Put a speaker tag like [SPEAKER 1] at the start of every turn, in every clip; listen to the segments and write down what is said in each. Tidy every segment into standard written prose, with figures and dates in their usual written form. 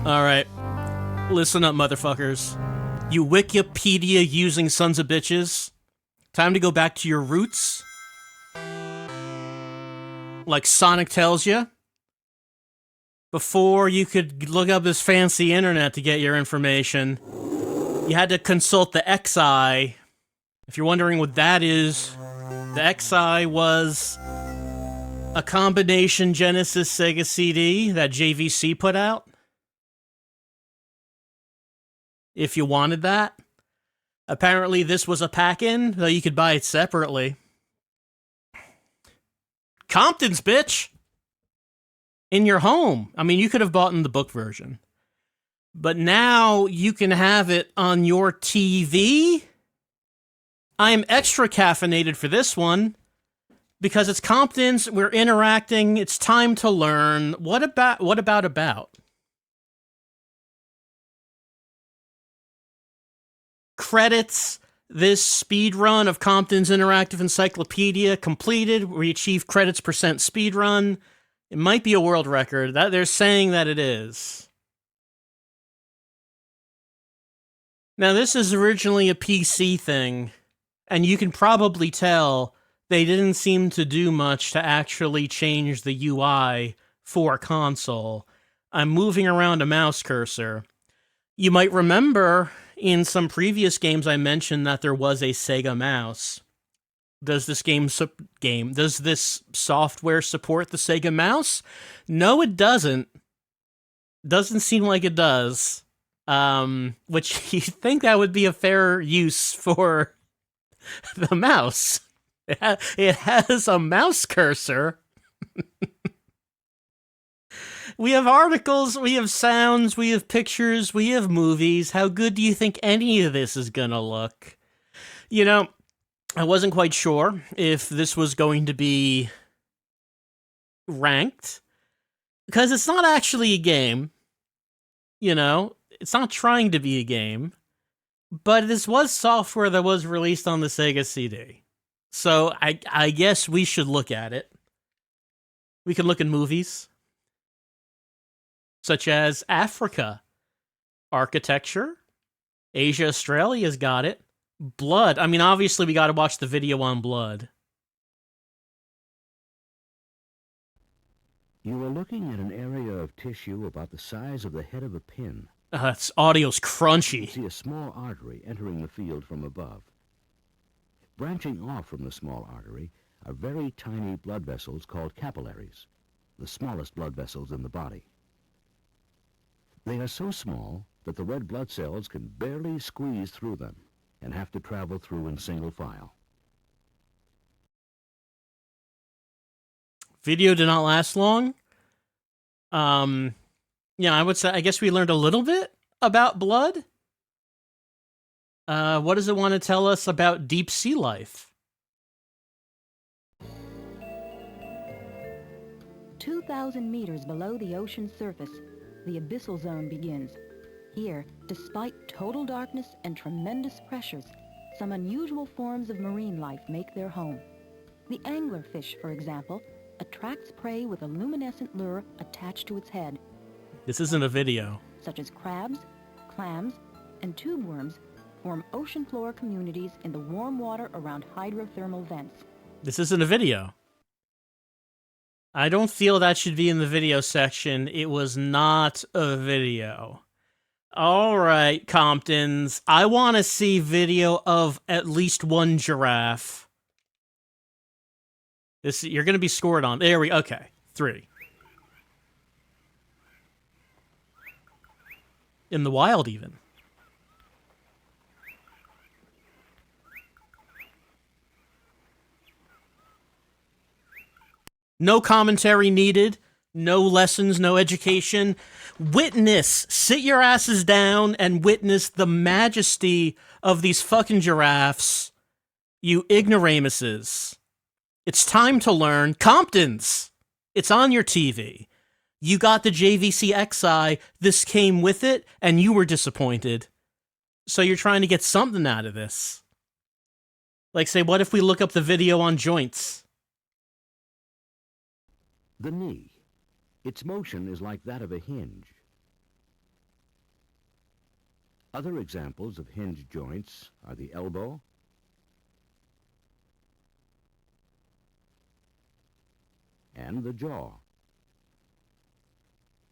[SPEAKER 1] Alright, listen up, motherfuckers. You Wikipedia using sons of bitches. Time to go back to your roots. Like Sonic tells you. Before you could look up this fancy internet to get your information, you had to consult the XI. If you're wondering what that is, the XI was a combination Genesis Sega CD that JVC put out. If you wanted that. Apparently this was a pack-in, though you could buy it separately. Compton's, bitch! In your home. I mean, you could have bought in the book version. But now you can have it on your TV. I am extra caffeinated for this one. Because it's Compton's, we're interacting, it's time to learn. What about? Credits. This speed run of Compton's Interactive Encyclopedia completed. We achieved credits percent speed run. It might be a world record. That they're saying that it is. Now, this is originally a PC thing, and you can probably tell they didn't seem to do much to actually change the UI for console. I'm moving around a mouse cursor. You might remember in some previous games I mentioned that there was a Sega mouse. Does this does this software support the Sega mouse? No, it doesn't. Doesn't seem like it does. Which you think that would be a fair use for the mouse. It has a mouse cursor. We have articles, we have sounds, we have pictures, we have movies. How good do you think any of this is gonna look? You know, I wasn't quite sure if this was going to be ranked, because it's not actually a game. You know, it's not trying to be a game, but this was software that was released on the Sega CD. So I guess we should look at it. We can look at movies, such as Africa, Architecture, Asia Australia's got it, Blood. I mean, obviously we got to watch the video on Blood.
[SPEAKER 2] You are looking at an area of tissue about the size of the head of a pin.
[SPEAKER 1] This audio's crunchy.
[SPEAKER 2] You see a small artery entering the field from above. Branching off from the small artery are very tiny blood vessels called capillaries, the smallest blood vessels in the body. They are so small that the red blood cells can barely squeeze through them and have to travel through in single file.
[SPEAKER 1] Video did not last long. Yeah, I would say, I guess we learned a little bit about blood. What does it want to tell us about deep sea life?
[SPEAKER 3] 2,000 meters below the ocean's surface, the abyssal zone begins. Here, despite total darkness and tremendous pressures, some unusual forms of marine life make their home. The anglerfish, for example, attracts prey with a luminescent lure attached to its head.
[SPEAKER 1] This isn't a video.
[SPEAKER 3] Such as crabs, clams, and tube worms form ocean floor communities in the warm water around hydrothermal vents.
[SPEAKER 1] This isn't a video. I don't feel that should be in the video section. It was not a video. All right, Comptons. I want to see video of at least one giraffe. You're going to be scored on. There we okay. 3. In the wild, even. No commentary needed. No lessons, no education. Witness. Sit your asses down and witness the majesty of these fucking giraffes. You ignoramuses. It's time to learn. Comptons. It's on your TV. You got the JVC XI. This came with it, and you were disappointed. So you're trying to get something out of this. Like, say, what if we look up the video on joints?
[SPEAKER 2] The knee. Its motion is like that of a hinge. Other examples of hinge joints are the elbow, and the jaw.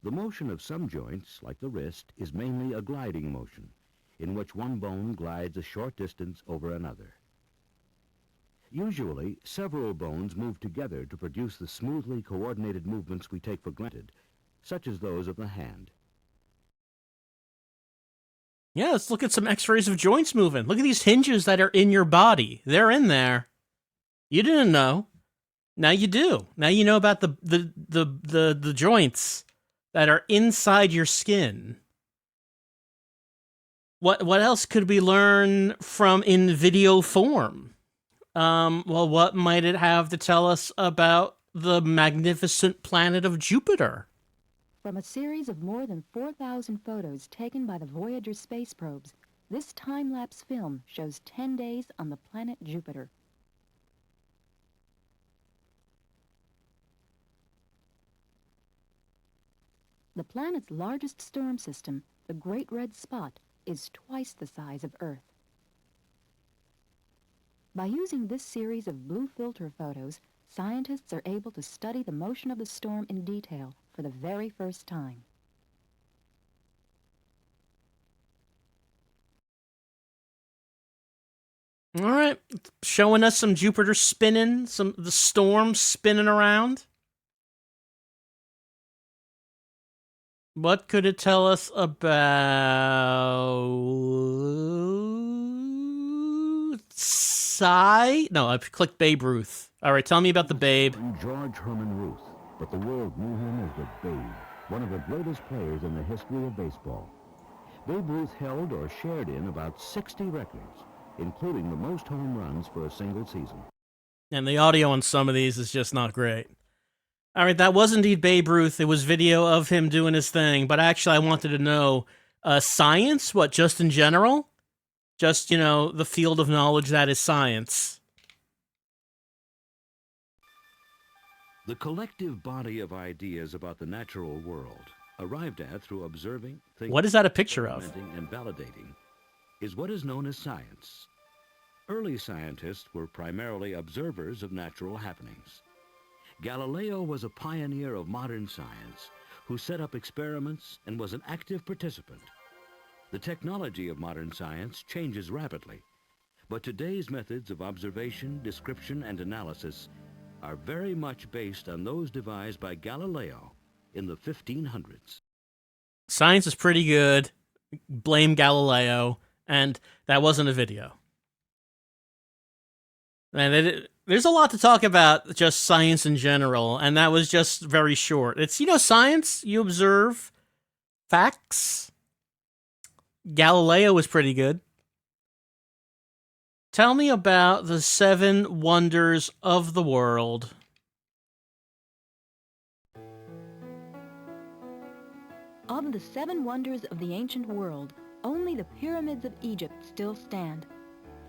[SPEAKER 2] The motion of some joints, like the wrist, is mainly a gliding motion, in which one bone glides a short distance over another. Usually, several bones move together to produce the smoothly coordinated movements we take for granted, such as those of the hand.
[SPEAKER 1] Yeah, let's look at some x-rays of joints moving. Look at these hinges that are in your body. They're in there. You didn't know. Now you do. Now you know about the joints that are inside your skin. What else could we learn from in video form? Well, what might it have to tell us about the magnificent planet of Jupiter?
[SPEAKER 3] From a series of more than 4,000 photos taken by the Voyager space probes, this time-lapse film shows 10 days on the planet Jupiter. The planet's largest storm system, the Great Red Spot, is twice the size of Earth. By using this series of blue filter photos, scientists are able to study the motion of the storm in detail for the very first time.
[SPEAKER 1] All right, showing us some Jupiter spinning, the storm spinning around. What could it tell us about No, I clicked Babe Ruth. All right, tell me about the Babe.
[SPEAKER 2] George Herman Ruth, but the world knew him as the Babe, one of the greatest players in the history of baseball. Babe Ruth held or shared in about 60 records, including the most home runs for a single season.
[SPEAKER 1] And the audio on some of these is just not great. All right, that was indeed Babe Ruth. It was video of him doing his thing, but actually I wanted to know science, what, just in general? Just, the field of knowledge that is science.
[SPEAKER 2] The collective body of ideas about the natural world, arrived at through observing, thinking,
[SPEAKER 1] What is that a picture of?
[SPEAKER 2] and validating, is what is known as science. Early scientists were primarily observers of natural happenings. Galileo was a pioneer of modern science who set up experiments and was an active participant. The technology of modern science changes rapidly, but today's methods of observation, description, and analysis are very much based on those devised by Galileo in the 1500s.
[SPEAKER 1] Science is pretty good. Blame Galileo. And that wasn't a video. And there's a lot to talk about just science in general, and that was just very short. It's, science, you observe facts. Galileo was pretty good. Tell me about the 7 wonders of the world.
[SPEAKER 3] Of the 7 wonders of the ancient world, only the pyramids of Egypt still stand.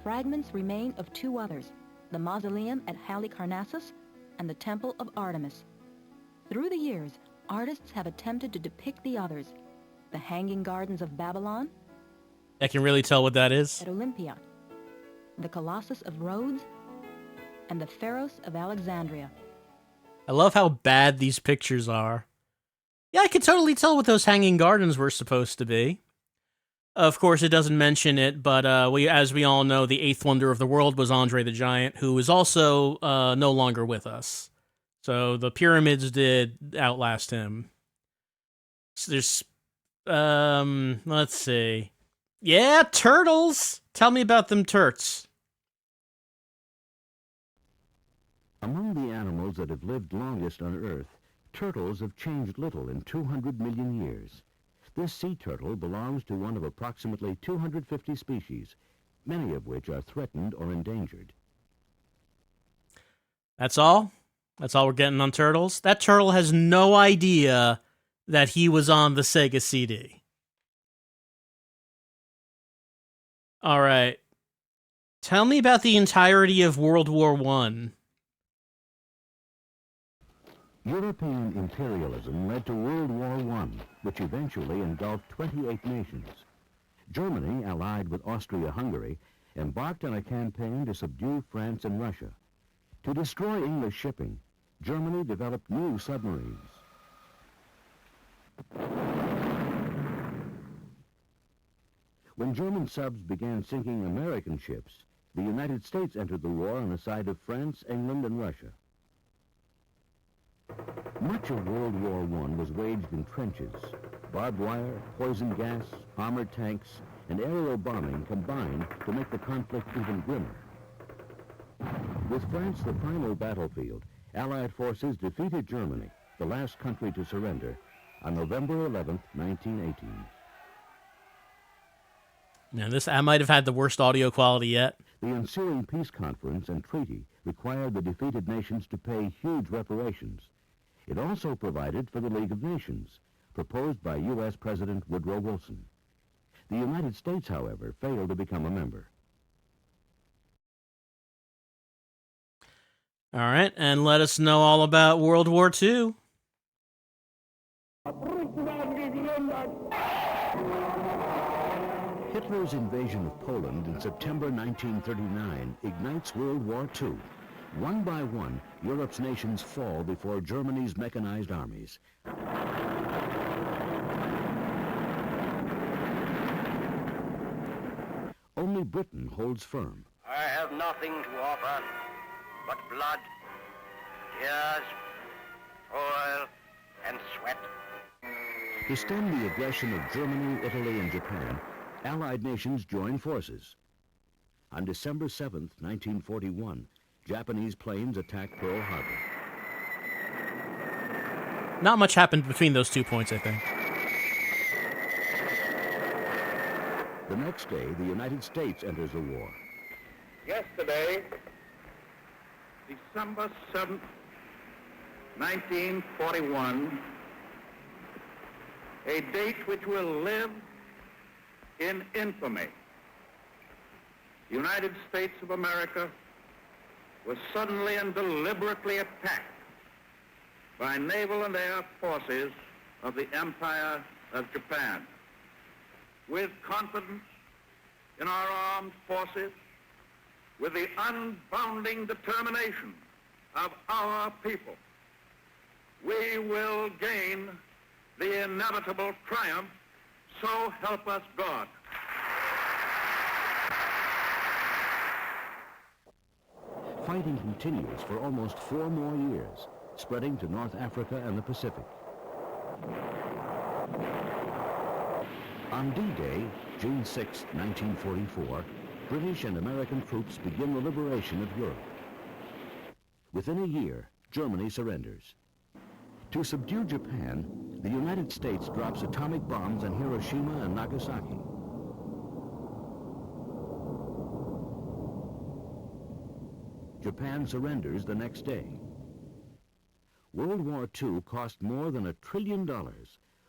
[SPEAKER 3] Fragments remain of 2 others, the mausoleum at Halicarnassus and the Temple of Artemis. Through the years, artists have attempted to depict the others, the Hanging Gardens of Babylon.
[SPEAKER 1] I can really tell what that is.
[SPEAKER 3] At Olympia, the Colossus of Rhodes, and the Pharos of Alexandria.
[SPEAKER 1] I love how bad these pictures are. Yeah, I could totally tell what those hanging gardens were supposed to be. Of course, it doesn't mention it, but as we all know, the 8th wonder of the world was Andre the Giant, who is also no longer with us. So the pyramids did outlast him. So there's, let's see. Yeah, turtles! Tell me about them turts.
[SPEAKER 2] Among the animals that have lived longest on Earth, turtles have changed little in 200 million years. This sea turtle belongs to one of approximately 250 species, many of which are threatened or endangered.
[SPEAKER 1] That's all? That's all we're getting on turtles? That turtle has no idea that he was on the Sega CD. All right. Tell me about the entirety of World War I.
[SPEAKER 2] European imperialism led to World War I, which eventually engulfed 28 nations. Germany, allied with Austria-Hungary, embarked on a campaign to subdue France and Russia. To destroy English shipping, Germany developed new submarines. When German subs began sinking American ships, the United States entered the war on the side of France, England, and Russia. Much of World War I was waged in trenches. Barbed wire, poison gas, armored tanks, and aerial bombing combined to make the conflict even grimmer. With France the final battlefield, Allied forces defeated Germany, the last country to surrender, on November 11, 1918.
[SPEAKER 1] Now, I might have had the worst audio quality yet.
[SPEAKER 2] The ensuing peace conference and treaty required the defeated nations to pay huge reparations. It also provided for the League of Nations, proposed by U.S. President Woodrow Wilson. The United States, however, failed to become a member.
[SPEAKER 1] All right, and let us know all about World War II.
[SPEAKER 2] Hitler's invasion of Poland in September 1939 ignites World War II. One by one, Europe's nations fall before Germany's mechanized armies. Only Britain holds firm.
[SPEAKER 4] I have nothing to offer but blood, tears, toil, and sweat.
[SPEAKER 2] To stem the aggression of Germany, Italy, and Japan, Allied nations joined forces. On December 7, 1941, Japanese planes attacked Pearl Harbor.
[SPEAKER 1] Not much happened between those 2 points, I think.
[SPEAKER 2] The next day, the United States enters the war.
[SPEAKER 4] Yesterday, December 7th, 1941, a date which will live in infamy. The United States of America was suddenly and deliberately attacked by naval and air forces of the Empire of Japan. With confidence in our armed forces, with the unbounding determination of our people, we will gain the inevitable triumph, so help us God.
[SPEAKER 2] Fighting continues for almost 4 more years, spreading to North Africa and the Pacific. On D-Day, June 6, 1944, British and American troops begin the liberation of Europe. Within a year, Germany surrenders. To subdue Japan, the United States drops atomic bombs on Hiroshima and Nagasaki. Japan surrenders the next day. World War II cost more than $1 trillion,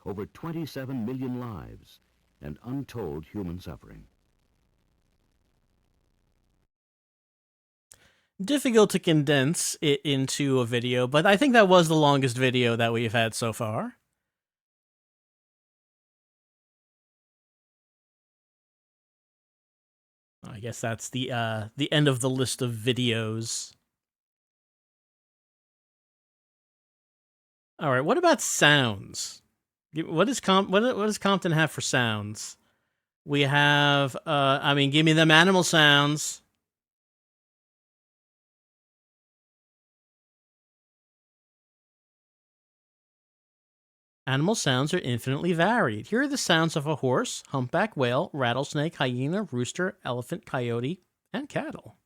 [SPEAKER 2] over 27 million lives, and untold human suffering.
[SPEAKER 1] Difficult to condense it into a video, but I think that was the longest video that we've had so far. I guess that's the end of the list of videos. All right, what about sounds? What does Compton have for sounds? We have I mean, give me them animal sounds. Animal sounds are infinitely varied. Here are the sounds of a horse, humpback whale, rattlesnake, hyena, rooster, elephant, coyote, and cattle.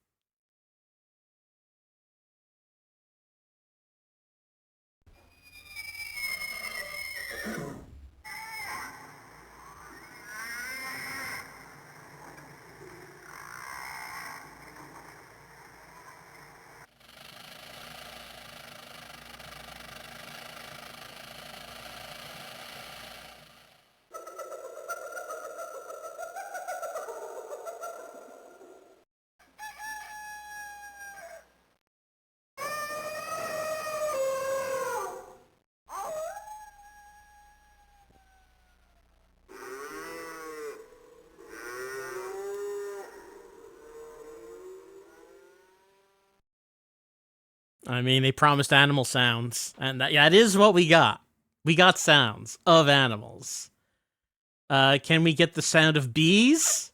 [SPEAKER 1] I mean, they promised animal sounds, and that is what we got. We got sounds of animals. Can we get the sound of bees?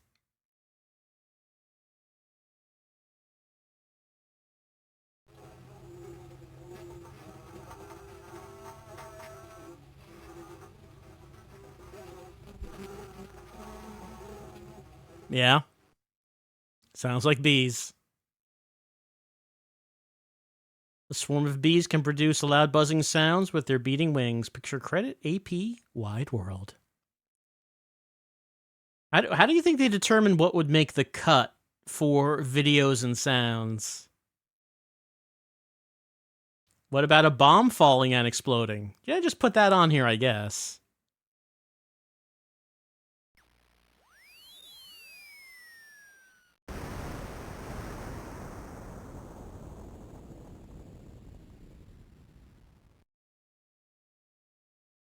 [SPEAKER 1] Yeah. Sounds like bees. A swarm of bees can produce loud buzzing sounds with their beating wings. Picture credit AP Wide World. How do you think they determined what would make the cut for videos and sounds? What about a bomb falling and exploding? Yeah, just put that on here, I guess.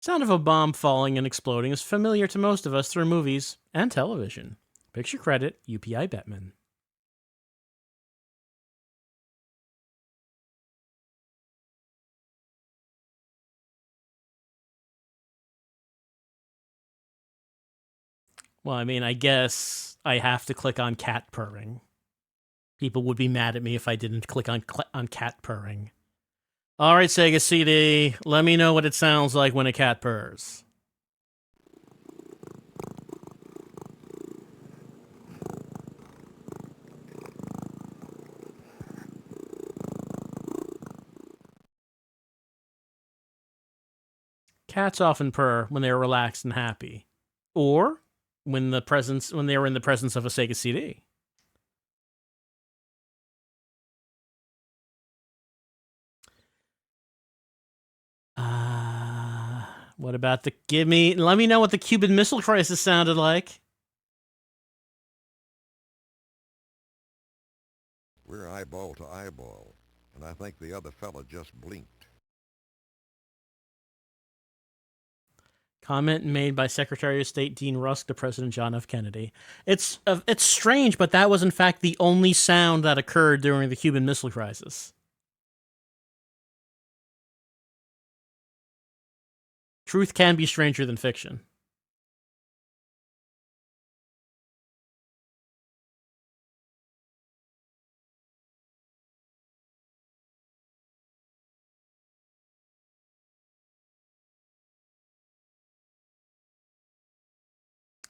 [SPEAKER 1] Sound of a bomb falling and exploding is familiar to most of us through movies and television. Picture credit, UPI Bettman. Well, I mean, I guess I have to click on cat purring. People would be mad at me if I didn't click on cat purring. All right, Sega CD, let me know what it sounds like when a cat purrs. Cats often purr when they are relaxed and happy, or when they are in the presence of a Sega CD. What about let me know what the Cuban Missile Crisis sounded like.
[SPEAKER 5] We're eyeball to eyeball, and I think the other fella just blinked.
[SPEAKER 1] Comment made by Secretary of State Dean Rusk to President John F. Kennedy. It's strange, but that was in fact the only sound that occurred during the Cuban Missile Crisis. Truth can be stranger than fiction.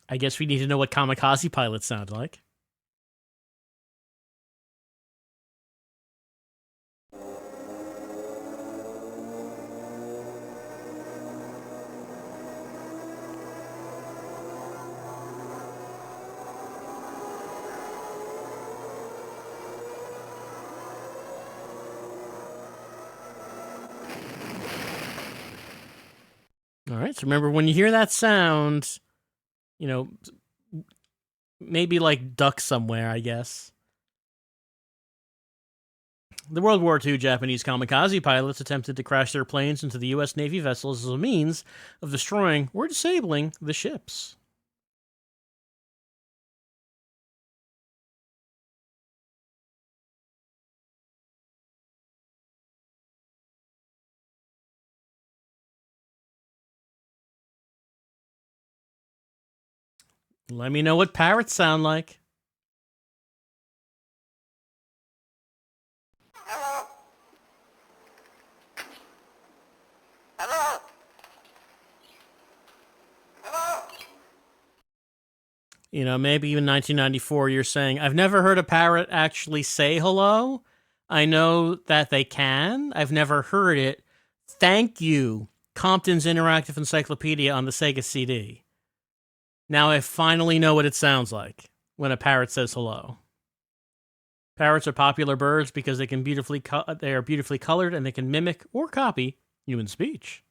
[SPEAKER 1] I guess we need to know what kamikaze pilots sound like. All right, so remember when you hear that sound, maybe like duck somewhere, I guess. The World War II Japanese kamikaze pilots attempted to crash their planes into the U.S. Navy vessels as a means of destroying or disabling the ships. Let me know what parrots sound like. Maybe in 1994 you're saying, I've never heard a parrot actually say hello. I know that they can. I've never heard it. Thank you, Compton's Interactive Encyclopedia on the Sega CD. Now I finally know what it sounds like when a parrot says hello. Parrots are popular birds because they are beautifully colored and they can mimic or copy human speech.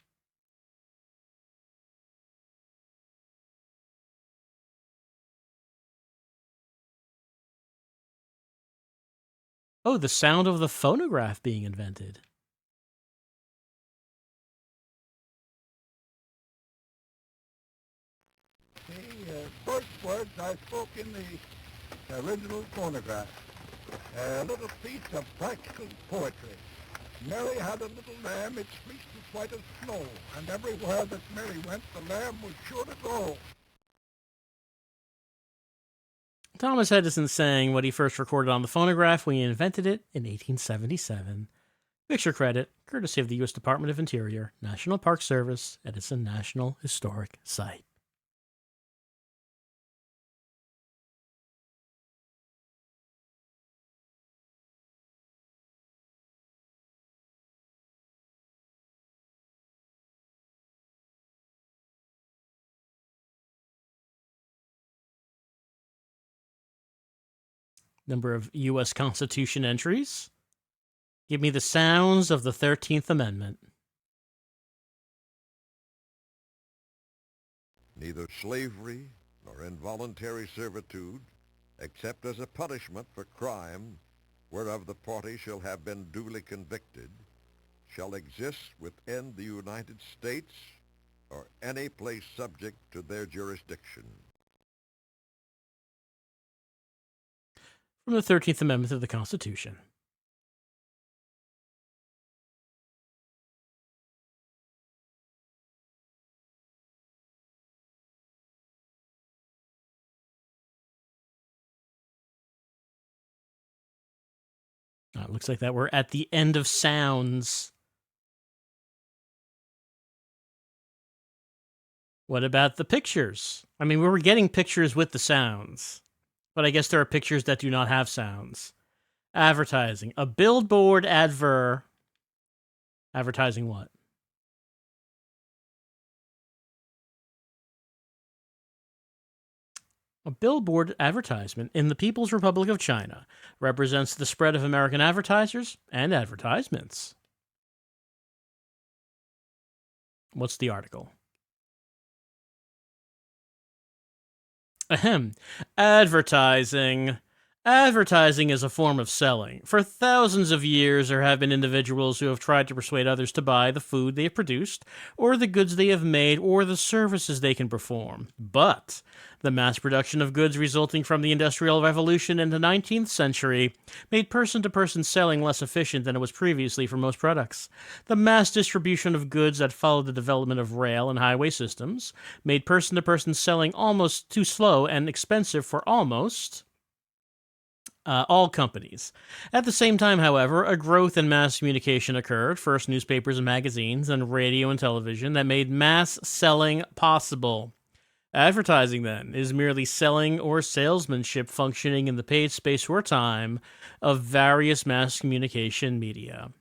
[SPEAKER 1] Oh, the sound of the phonograph being invented.
[SPEAKER 5] The first words I spoke in the original phonograph. A little piece of practical poetry.
[SPEAKER 6] Mary had a little lamb, its fleece was white as snow, and everywhere that Mary went, the lamb was sure to go.
[SPEAKER 1] Thomas Edison sang what he first recorded on the phonograph when he invented it in 1877. Picture credit, courtesy of the U.S. Department of Interior, National Park Service, Edison National Historic Site. Number of U.S. Constitution entries. Give me the sounds of the 13th Amendment.
[SPEAKER 5] Neither slavery nor involuntary servitude, except as a punishment for crime whereof the party shall have been duly convicted, shall exist within the United States or any place subject to their jurisdiction.
[SPEAKER 1] From the 13th Amendment of the Constitution. It looks like that we're at the end of sounds. What about the pictures? I mean, we were getting pictures with the sounds, but I guess there are pictures that do not have sounds. Advertising. A billboard advertising what? A billboard advertisement in the People's Republic of China represents the spread of American advertisers and advertisements. What's the article? Ahem. Advertising. Advertising is a form of selling. For thousands of years, there have been individuals who have tried to persuade others to buy the food they have produced, or the goods they have made, or the services they can perform. But the mass production of goods resulting from the Industrial Revolution in the 19th century made person-to-person selling less efficient than it was previously for most products. The mass distribution of goods that followed the development of rail and highway systems made person-to-person selling almost too slow and expensive for almost all companies. At the same time, however, a growth in mass communication occurred, first newspapers and magazines, and radio and television, that made mass selling possible. Advertising, then, is merely selling or salesmanship functioning in the paid space or time of various mass communication media.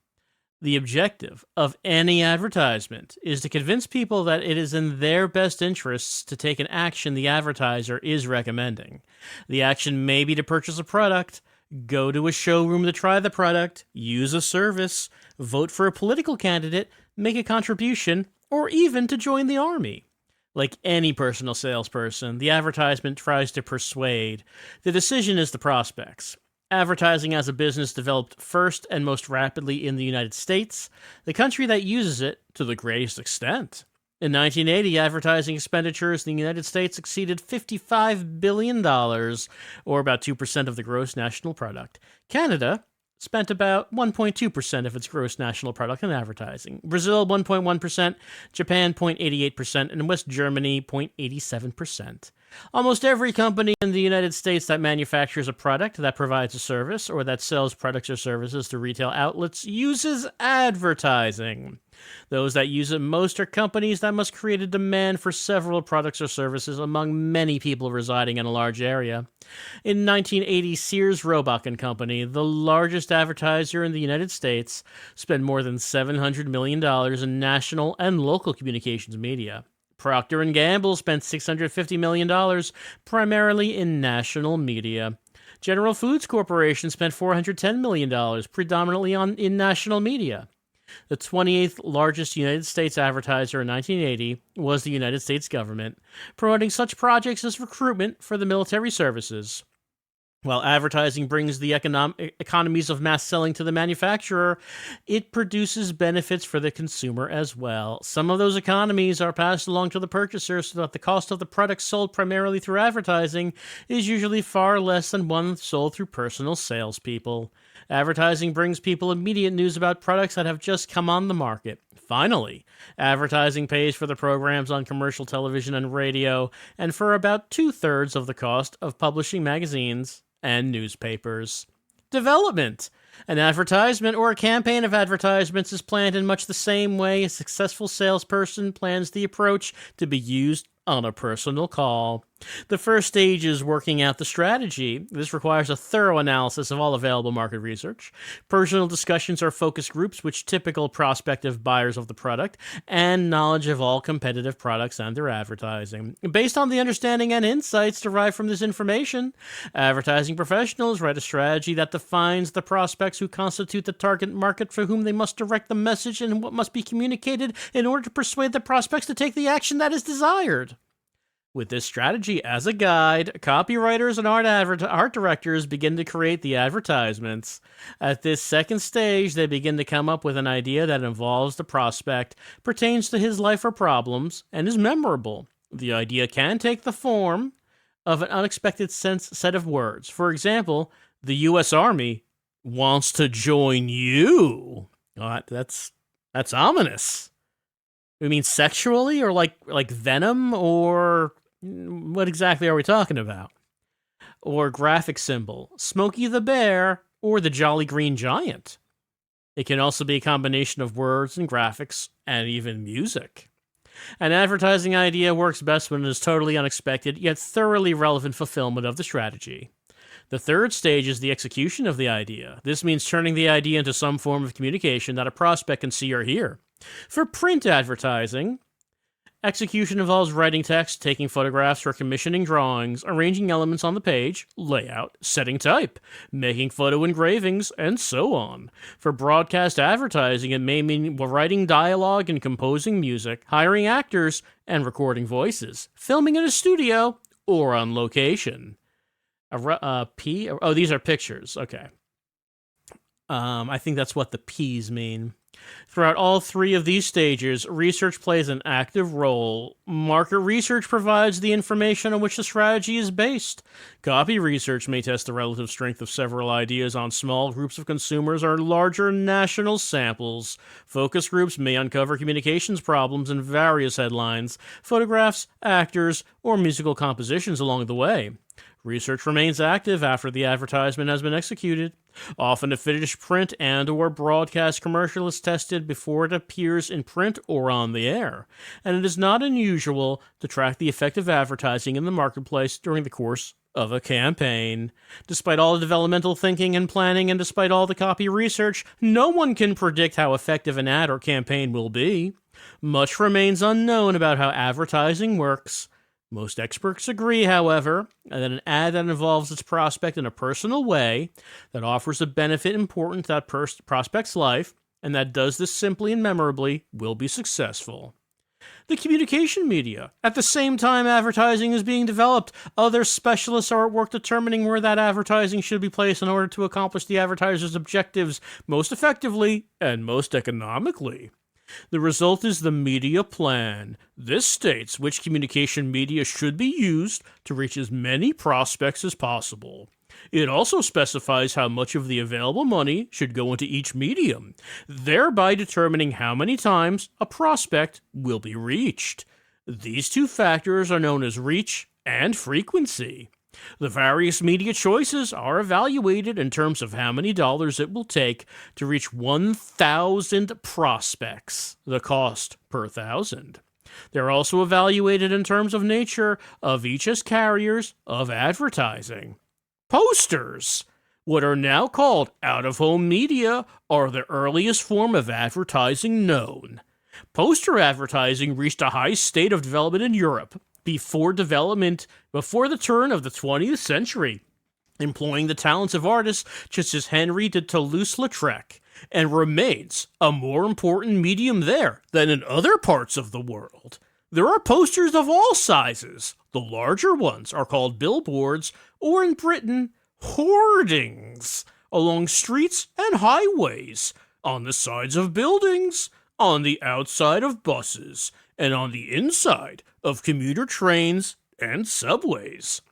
[SPEAKER 1] The objective of any advertisement is to convince people that it is in their best interests to take an action the advertiser is recommending. The action may be to purchase a product, go to a showroom to try the product, use a service, vote for a political candidate, make a contribution, or even to join the army. Like any personal salesperson, the advertisement tries to persuade. The decision is the prospect's. Advertising as a business developed first and most rapidly in the United States, the country that uses it to the greatest extent. In 1980, advertising expenditures in the United States exceeded $55 billion, or about 2% of the gross national product. Canada spent about 1.2% of its gross national product on advertising. Brazil, 1.1%, Japan, 0.88%, and West Germany, 0.87%. Almost every company in the United States that manufactures a product, that provides a service, or that sells products or services to retail outlets uses advertising. Those that use it most are companies that must create a demand for several products or services among many people residing in a large area. In 1980, Sears Roebuck and Company, the largest advertiser in the United States, spent more than $700 million in national and local communications media. Procter & Gamble spent $650 million, primarily in national media. General Foods Corporation spent $410 million, predominantly in national media. The 28th largest United States advertiser in 1980 was the United States government, promoting such projects as recruitment for the military services. While advertising brings the economies of mass selling to the manufacturer, it produces benefits for the consumer as well. Some of those economies are passed along to the purchaser so that the cost of the product sold primarily through advertising is usually far less than one sold through personal salespeople. Advertising brings people immediate news about products that have just come on the market. Finally, advertising pays for the programs on commercial television and radio, and for about 2/3 of the cost of publishing magazines and newspapers. Development. An advertisement or a campaign of advertisements is planned in much the same way a successful salesperson plans the approach to be used on a personal call. The first stage is working out the strategy. This requires a thorough analysis of all available market research, personal discussions or focus groups with typical prospective buyers of the product, and knowledge of all competitive products and their advertising. Based on the understanding and insights derived from this information, advertising professionals write a strategy that defines the prospects who constitute the target market for whom they must direct the message and what must be communicated in order to persuade the prospects to take the action that is desired. With this strategy as a guide, copywriters and art directors begin to create the advertisements. At this second stage, they begin to come up with an idea that involves the prospect, pertains to his life or problems, and is memorable. The idea can take the form of an unexpected set of words. For example, the U.S. Army wants to join you. That's ominous. We mean sexually, or like venom, or what exactly are we talking about? Or graphic symbol, Smokey the Bear, or the Jolly Green Giant. It can also be a combination of words and graphics, and even music. An advertising idea works best when it is totally unexpected, yet thoroughly relevant fulfillment of the strategy. The third stage is the execution of the idea. This means turning the idea into some form of communication that a prospect can see or hear. For print advertising, execution involves writing text, taking photographs, or commissioning drawings, arranging elements on the page, layout, setting type, making photo engravings, and so on. For broadcast advertising, it may mean writing dialogue and composing music, hiring actors, and recording voices, filming in a studio, or on location. These are pictures. Okay. I think that's what the P's mean. Throughout all three of these stages, research plays an active role. Market research provides the information on which the strategy is based. Copy research may test the relative strength of several ideas on small groups of consumers or larger national samples. Focus groups may uncover communications problems in various headlines, photographs, actors, or musical compositions along the way. Research remains active after the advertisement has been executed. Often a finished print and or broadcast commercial is tested before it appears in print or on the air, and it is not unusual to track the effect of advertising in the marketplace during the course of a campaign. Despite all the developmental thinking and planning, and despite all the copy research, no one can predict how effective an ad or campaign will be. Much remains unknown about how advertising works. Most experts agree, however, that an ad that involves its prospect in a personal way, that offers a benefit important to that prospect's life, and that does this simply and memorably, will be successful. The communication media. At the same time advertising is being developed, other specialists are at work determining where that advertising should be placed in order to accomplish the advertiser's objectives most effectively and most economically. The result is the media plan. This states which communication media should be used to reach as many prospects as possible. It also specifies how much of the available money should go into each medium, thereby determining how many times a prospect will be reached. These two factors are known as reach and frequency. The various media choices are evaluated in terms of how many dollars it will take to reach 1,000 prospects, the cost per 1,000. They're also evaluated in terms of nature of each as carriers of advertising. Posters, what are now called out-of-home media, are the earliest form of advertising known. Poster advertising reached a high state of development in Europe before the turn of the 20th century, employing the talents of artists such as Henry de Toulouse-Lautrec, and remains a more important medium there than in other parts of the world. There are posters of all sizes. The larger ones are called billboards, or in Britain, hoardings, along streets and highways, on the sides of buildings, on the outside of buses, and on the inside of commuter trains and subways.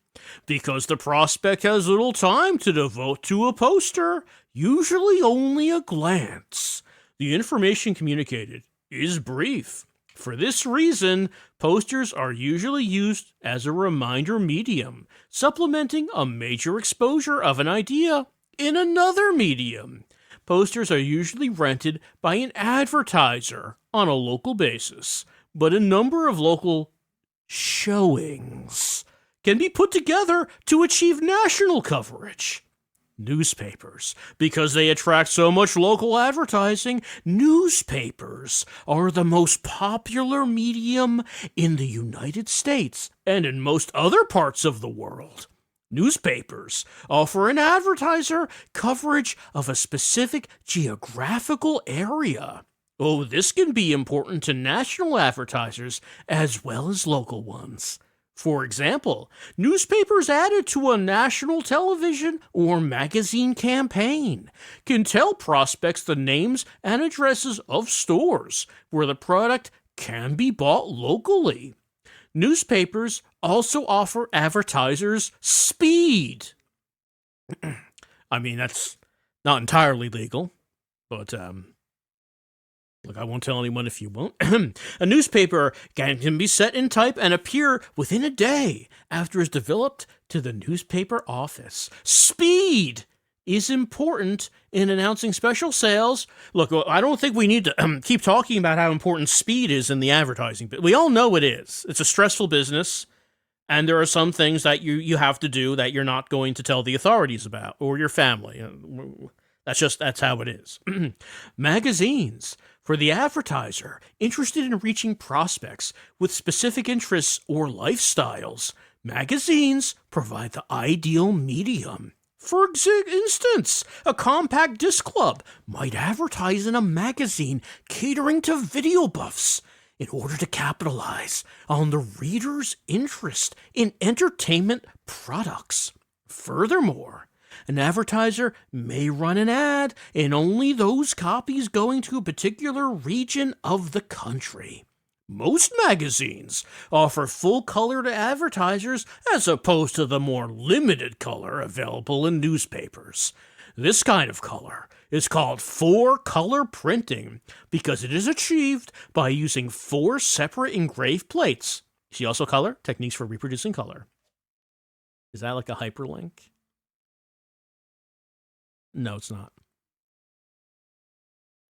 [SPEAKER 1] Because the prospect has little time to devote to a poster, usually only a glance. The information communicated is brief. For this reason, posters are usually used as a reminder medium, supplementing a major exposure of an idea in another medium. Posters are usually rented by an advertiser on a local basis, but a number of local showings can be put together to achieve national coverage. Newspapers. Because they attract so much local advertising, newspapers are the most popular medium in the United States and in most other parts of the world. Newspapers offer an advertiser coverage of a specific geographical area. Oh, this can be important to national advertisers as well as local ones. For example, newspapers added to a national television or magazine campaign can tell prospects the names and addresses of stores where the product can be bought locally. Newspapers also offer advertisers speed. I mean, that's not entirely legal, but look, I won't tell anyone if you won't. A newspaper can be set in type and appear within a day after it's developed to the newspaper office. Speed is important in announcing special sales. Look, I don't think we need to keep talking about how important speed is in the advertising, but we all know it is. It's a stressful business, and there are some things that you have to do that you're not going to tell the authorities about or your family. That's how it is. Magazines. For the advertiser interested in reaching prospects with specific interests or lifestyles, magazines provide the ideal medium. For instance, a compact disc club might advertise in a magazine catering to video buffs in order to capitalize on the reader's interest in entertainment products. Furthermore, an advertiser may run an ad in only those copies going to a particular region of the country. Most magazines offer full color to advertisers as opposed to the more limited color available in newspapers. This kind of color is called 4-color printing because it is achieved by using 4 separate engraved plates. See also color? Techniques for reproducing color. Is that like a hyperlink? No, it's not.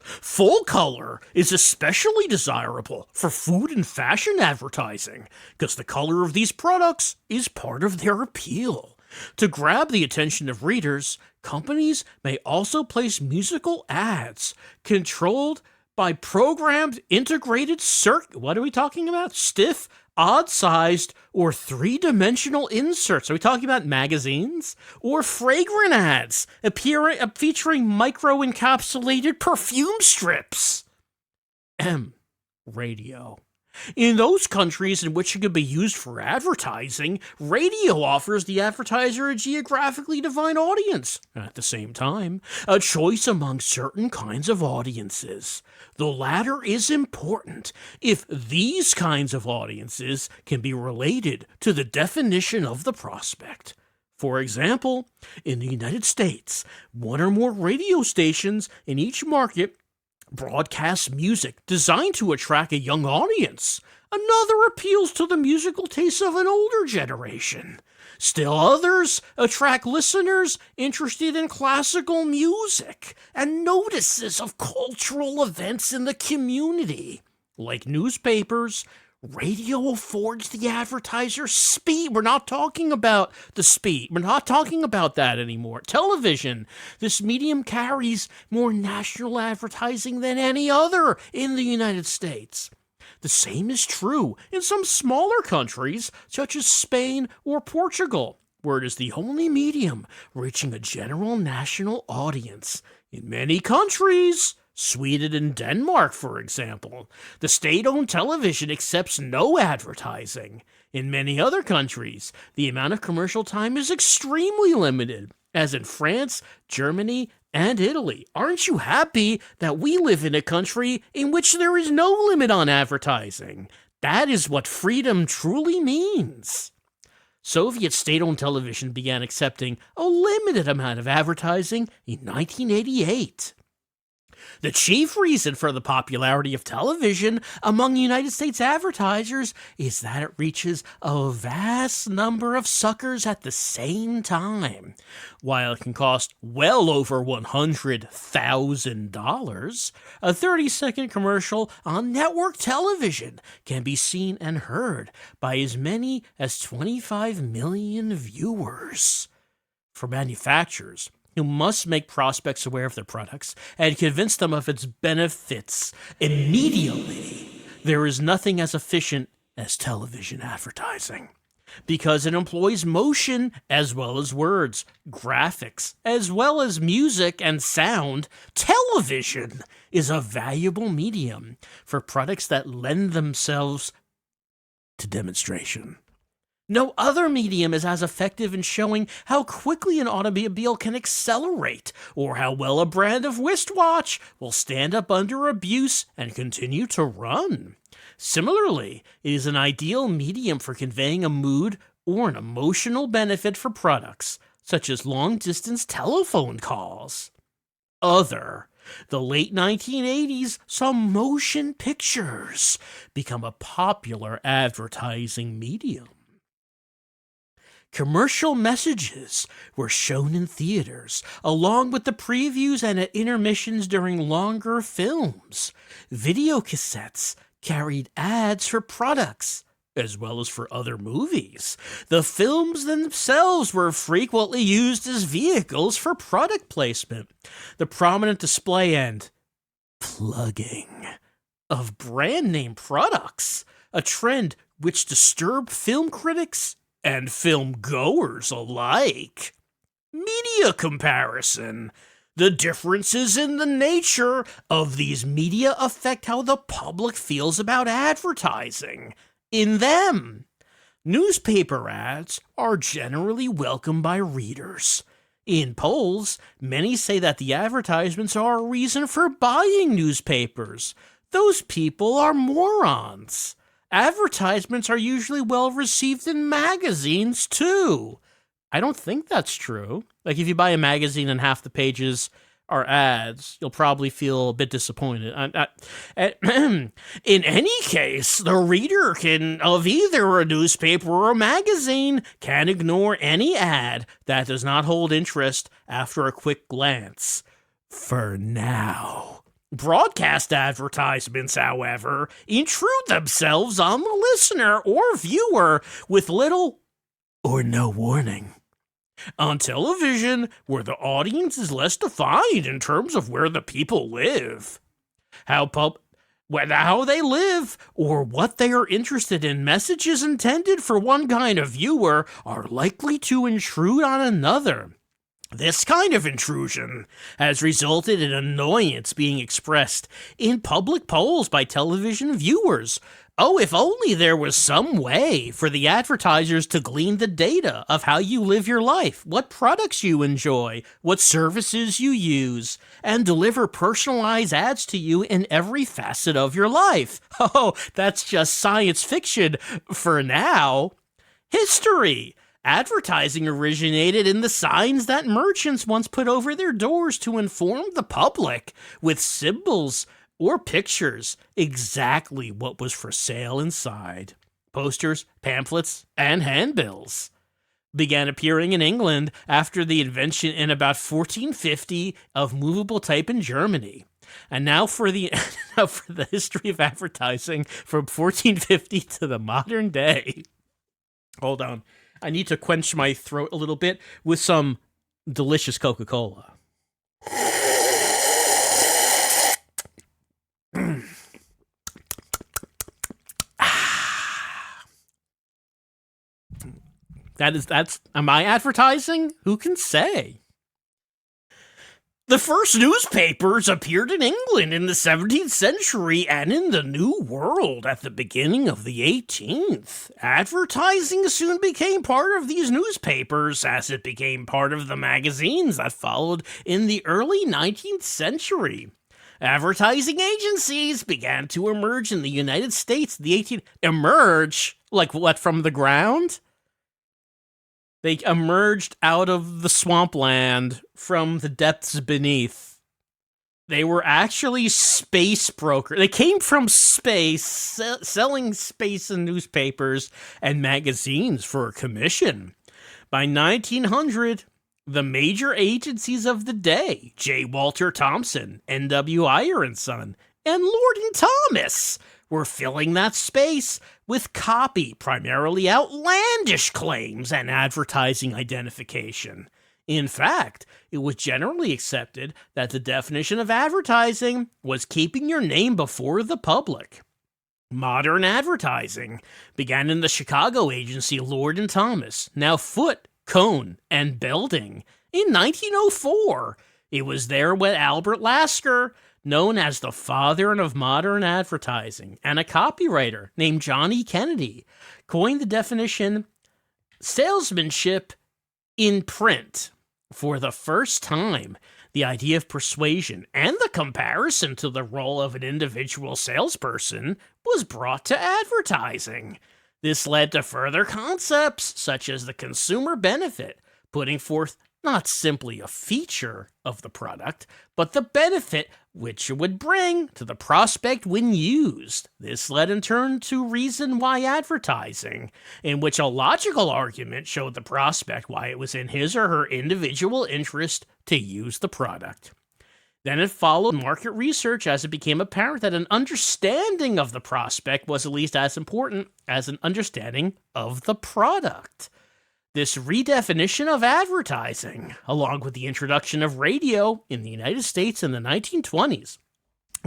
[SPEAKER 1] Full color is especially desirable for food and fashion advertising because the color of these products is part of their appeal. To grab the attention of readers, companies may also place musical ads controlled by programmed integrated circuit. What are we talking about? Stiff, odd-sized, or 3-dimensional inserts. Are we talking about magazines? Or fragrant ads featuring micro-encapsulated perfume strips? Radio. In those countries in which it could be used for advertising, radio offers the advertiser a geographically defined audience. At the same time, a choice among certain kinds of audiences. The latter is important if these kinds of audiences can be related to the definition of the prospect. For example, in the United States, 1 or more radio stations in each market broadcast music designed to attract a young audience. Another appeals to the musical tastes of an older generation. Still others attract listeners interested in classical music and notices of cultural events in the community. Like newspapers, radio affords the advertiser speed. We're not talking about the speed. We're not talking about that anymore. Television. This medium carries more national advertising than any other in the United States. The same is true in some smaller countries, such as Spain or Portugal, where it is the only medium reaching a general national audience. In many countries, Sweden and Denmark, for example, the state-owned television accepts no advertising. In many other countries, the amount of commercial time is extremely limited, as in France, Germany, and Italy. Aren't you happy that we live in a country in which there is no limit on advertising? That is what freedom truly means. Soviet state-owned television began accepting a limited amount of advertising in 1988. The chief reason for the popularity of television among United States advertisers is that it reaches a vast number of suckers at the same time. While it can cost well over $100,000, a 30-second commercial on network television can be seen and heard by as many as 25 million viewers. For manufacturers, you must make prospects aware of their products and convince them of its benefits immediately. There is nothing as efficient as television advertising because it employs motion as well as words, graphics, as well as music and sound. Television is a valuable medium for products that lend themselves to demonstration. No other medium is as effective in showing how quickly an automobile can accelerate, or how well a brand of wristwatch will stand up under abuse and continue to run. Similarly, it is an ideal medium for conveying a mood or an emotional benefit for products, such as long-distance telephone calls. The late 1980s saw motion pictures become a popular advertising medium. Commercial messages were shown in theaters, along with the previews and intermissions during longer films. Videocassettes carried ads for products, as well as for other movies. The films themselves were frequently used as vehicles for product placement. The prominent display and plugging of brand name products, a trend which disturbed film critics and film goers alike. Media comparison. The differences in the nature of these media affect how the public feels about advertising in them. Newspaper ads are generally welcomed by readers. In polls, many say that the advertisements are a reason for buying newspapers. Those people are morons. Advertisements are usually well received in magazines, too. I don't think that's true. Like, if you buy a magazine and half the pages are ads, you'll probably feel a bit disappointed. In any case, the reader of either a newspaper or a magazine can ignore any ad that does not hold interest after a quick glance. For now. Broadcast advertisements, however, intrude themselves on the listener or viewer with little or no warning. On television, where the audience is less defined in terms of where the people live, how they live, or what they are interested in, messages intended for one kind of viewer are likely to intrude on another. This kind of intrusion has resulted in annoyance being expressed in public polls by television viewers. Oh, if only there was some way for the advertisers to glean the data of how you live your life, what products you enjoy, what services you use, and deliver personalized ads to you in every facet of your life. Oh, that's just science fiction for now. History. Advertising originated in the signs that merchants once put over their doors to inform the public with symbols or pictures exactly what was for sale inside. Posters, pamphlets, and handbills began appearing in England after the invention in about 1450 of movable type in Germany. And now for the history of advertising from 1450 to the modern day. Hold on. I need to quench my throat a little bit with some delicious Coca-Cola. Am I advertising? Who can say? The first newspapers appeared in England in the 17th century and in the New World at the beginning of the 18th. Advertising soon became part of these newspapers as it became part of the magazines that followed in the early 19th century. Advertising agencies began to emerge in the United States in the 18th. Emerge? Like what, from the ground? They emerged out of the swampland from the depths beneath. They were actually space brokers. They came from space, selling space in newspapers and magazines for a commission. By 1900, the major agencies of the day, J. Walter Thompson, N.W. Iyer & Son, and Lord and Thomas, were filling that space with copy, primarily outlandish claims and advertising identification. In fact, it was generally accepted that the definition of advertising was keeping your name before the public. Modern advertising began in the Chicago agency Lord and Thomas, now Foote, Cone, and Belding, in 1904. It was there when Albert Lasker, known as the father of modern advertising, and a copywriter named John E. Kennedy, coined the definition salesmanship in print. For the first time, the idea of persuasion and the comparison to the role of an individual salesperson was brought to advertising. This led to further concepts such as the consumer benefit, putting forth not simply a feature of the product, but the benefit which it would bring to the prospect when used. This led in turn to reason why advertising, in which a logical argument showed the prospect why it was in his or her individual interest to use the product. Then it followed market research as it became apparent that an understanding of the prospect was at least as important as an understanding of the product. This redefinition of advertising, along with the introduction of radio in the United States in the 1920s,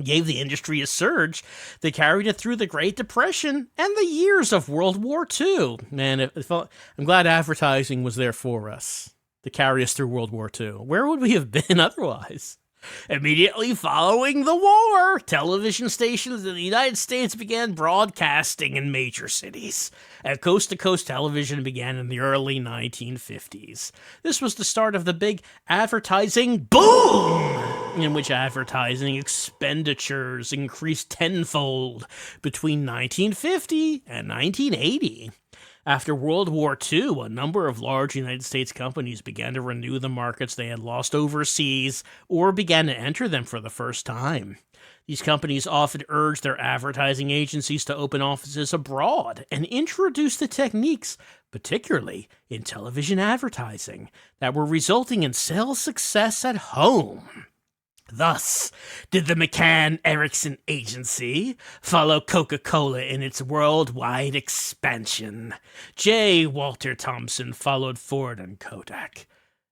[SPEAKER 1] gave the industry a surge that carried it through the Great Depression and the years of World War II. Man, I'm glad advertising was there for us to carry us through World War II. Where would we have been otherwise? Immediately following the war, television stations in the United States began broadcasting in major cities, and coast-to-coast television began in the early 1950s. This was the start of the big advertising boom, in which advertising expenditures increased tenfold between 1950 and 1980. After World War II, a number of large United States companies began to renew the markets they had lost overseas or began to enter them for the first time. These companies often urged their advertising agencies to open offices abroad and introduce the techniques, particularly in television advertising, that were resulting in sales success at home. Thus, did the McCann-Erickson Agency follow Coca-Cola in its worldwide expansion. J. Walter Thompson followed Ford and Kodak.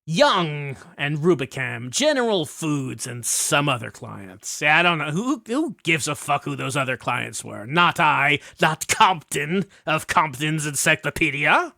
[SPEAKER 1] Young and Rubicam, General Foods, and some other clients. I don't know, who gives a fuck who those other clients were? Not I, not Compton of Compton's Encyclopedia.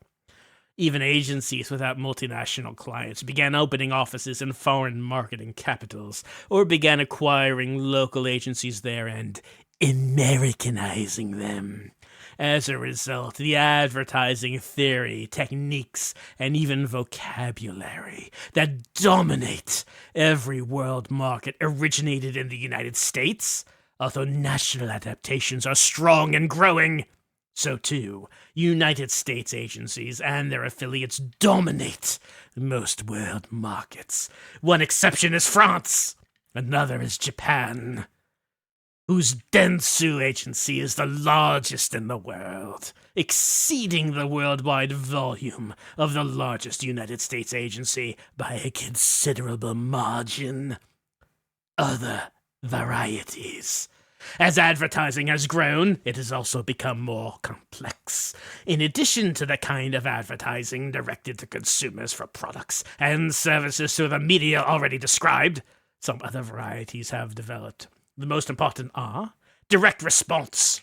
[SPEAKER 1] Even agencies without multinational clients began opening offices in foreign marketing capitals, or began acquiring local agencies there and Americanizing them. As a result, the advertising theory, techniques, and even vocabulary that dominate every world market originated in the United States. Although national adaptations are strong and growing, so too, United States agencies and their affiliates dominate most world markets. One exception is France, another is Japan, whose Dentsu agency is the largest in the world, exceeding the worldwide volume of the largest United States agency by a considerable margin. Other varieties. As advertising has grown, it has also become more complex. In addition to the kind of advertising directed to consumers for products and services through the media already described, some other varieties have developed. The most important are direct response.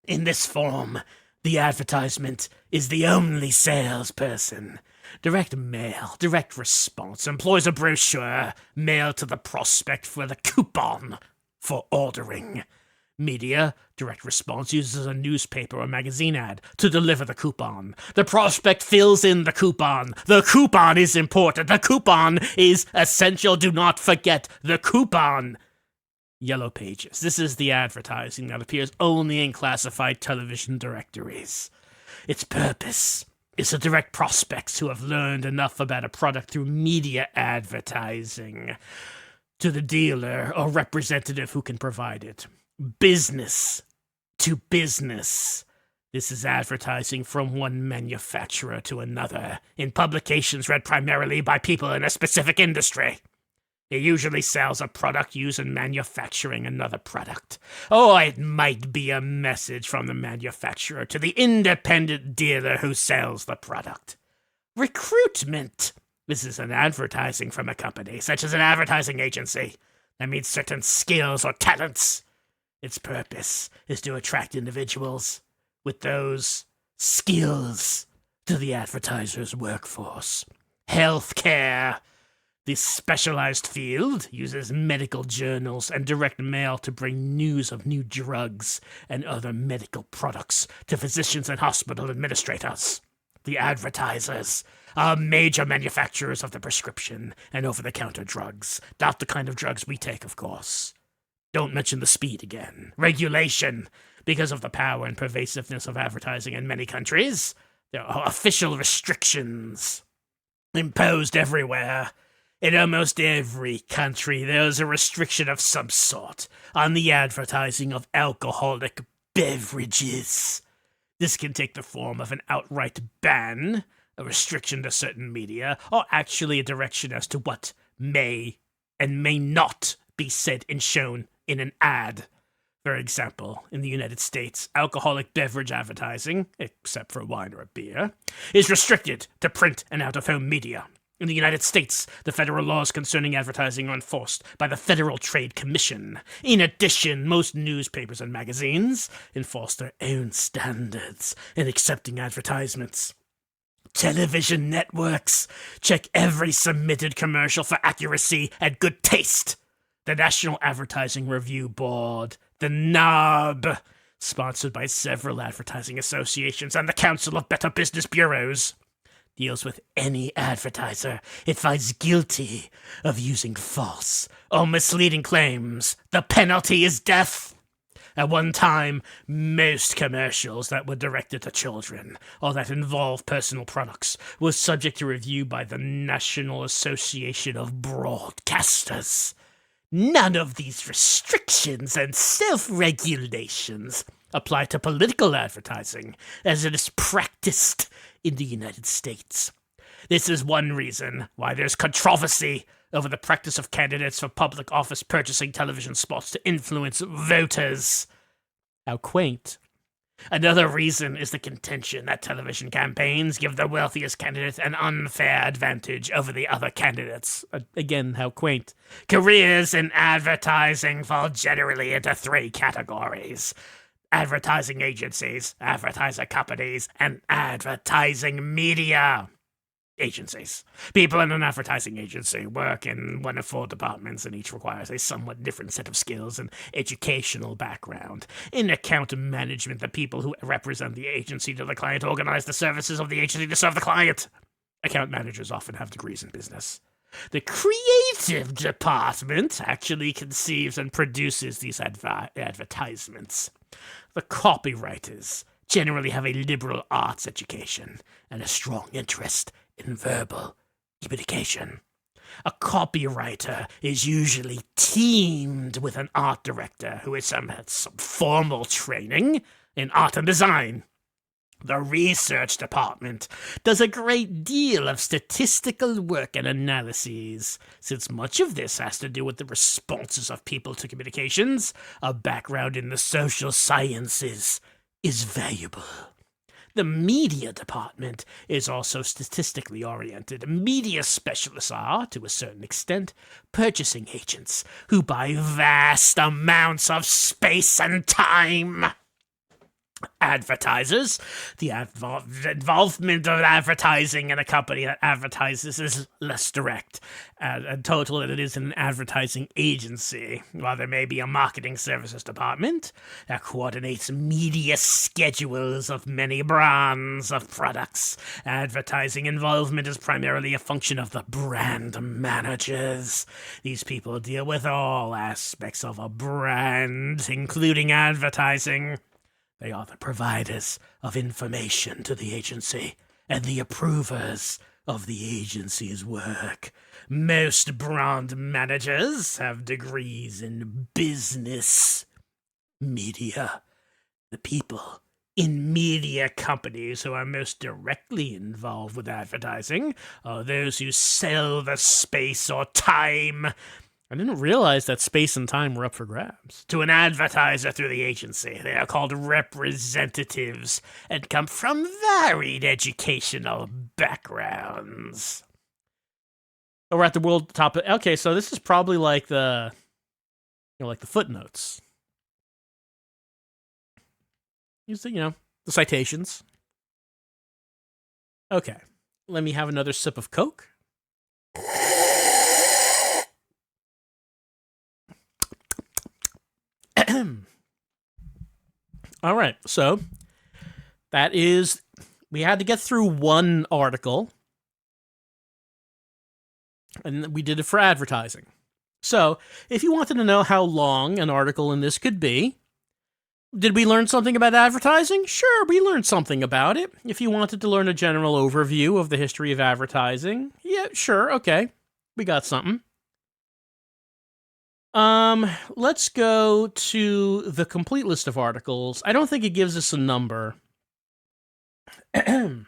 [SPEAKER 1] In this form, the advertisement is the only salesperson. Direct mail, direct response, employs a brochure mailed to the prospect for the coupon for ordering. Media, direct response, uses a newspaper or magazine ad to deliver the coupon. The prospect fills in the coupon. The coupon is important. The coupon is essential. Do not forget the coupon. Yellow Pages. This is the advertising that appears only in classified television directories. Its purpose is the direct prospects who have learned enough about a product through media advertising to the dealer or representative who can provide it. Business to business. This is advertising from one manufacturer to another in publications read primarily by people in a specific industry. It usually sells a product used in manufacturing another product. Or it might be a message from the manufacturer to the independent dealer who sells the product. Recruitment. This is an advertising from a company, such as an advertising agency, that means certain skills or talents. Its purpose is to attract individuals with those skills to the advertiser's workforce. Healthcare. This specialized field uses medical journals and direct mail to bring news of new drugs and other medical products to physicians and hospital administrators. The advertisers are major manufacturers of the prescription and over-the-counter drugs, not the kind of drugs we take, of course. Don't mention the speed again. Regulation. Because of the power and pervasiveness of advertising in many countries, there are official restrictions imposed everywhere. In almost every country, there is a restriction of some sort on the advertising of alcoholic beverages. This can take the form of an outright ban, a restriction to certain media, or actually a direction as to what may and may not be said and shown in an ad. For example, in the United States, alcoholic beverage advertising, except for wine or beer, is restricted to print and out-of-home media. In the United States, the federal laws concerning advertising are enforced by the Federal Trade Commission. In addition, most newspapers and magazines enforce their own standards in accepting advertisements. Television networks check every submitted commercial for accuracy and good taste. The National Advertising Review Board, the NARB, sponsored by several advertising associations and the Council of Better Business Bureaus, deals with any advertiser it finds guilty of using false or misleading claims. The penalty is death. At one time, most commercials that were directed to children or that involved personal products were subject to review by the National Association of Broadcasters. None of these restrictions and self-regulations apply to political advertising as it is practiced in the United States. This is one reason why there's controversy over the practice of candidates for public office purchasing television spots to influence voters. How quaint. Another reason is the contention that television campaigns give the wealthiest candidate an unfair advantage over the other candidates. Again, how quaint. Careers in advertising fall generally into three categories: advertising agencies, advertiser companies, and advertising media agencies. People in an advertising agency work in one of four departments, and each requires a somewhat different set of skills and educational background. In account management, the people who represent the agency to the client organize the services of the agency to serve the client. Account managers often have degrees in business. The creative department actually conceives and produces these advertisements. The copywriters generally have a liberal arts education and a strong interest in verbal communication. A copywriter is usually teamed with an art director who has some formal training in art and design. The research department does a great deal of statistical work and analyses. Since much of this has to do with the responses of people to communications, a background in the social sciences is valuable. The media department is also statistically oriented. Media specialists are, to a certain extent, purchasing agents who buy vast amounts of space and time. Advertisers. The involvement of advertising in a company that advertises is less direct. In total, it is an advertising agency. While there may be a marketing services department that coordinates media schedules of many brands of products, advertising involvement is primarily a function of the brand managers. These people deal with all aspects of a brand, including advertising. They are the providers of information to the agency. and the approvers of the agency's work. Most brand managers have degrees in business, media. The people in media companies who are most directly involved with advertising are those who sell the space or time. I didn't realize that space and time were up for grabs. To an advertiser through the agency, they are called representatives and come from varied educational backgrounds. Oh, we're at the world top. Okay, so this is probably like the, like the footnotes. Use the, the citations. Okay, let me have another sip of Coke. All right, so that is, we had to get through one article, and we did it for advertising. So, if you wanted to know how long an article in this could be, did we learn something about advertising? Sure, we learned something about it. If you wanted to learn a general overview of the history of advertising, yeah, sure, okay, we got something. Let's go to the complete list of articles. I don't think it gives us a number. It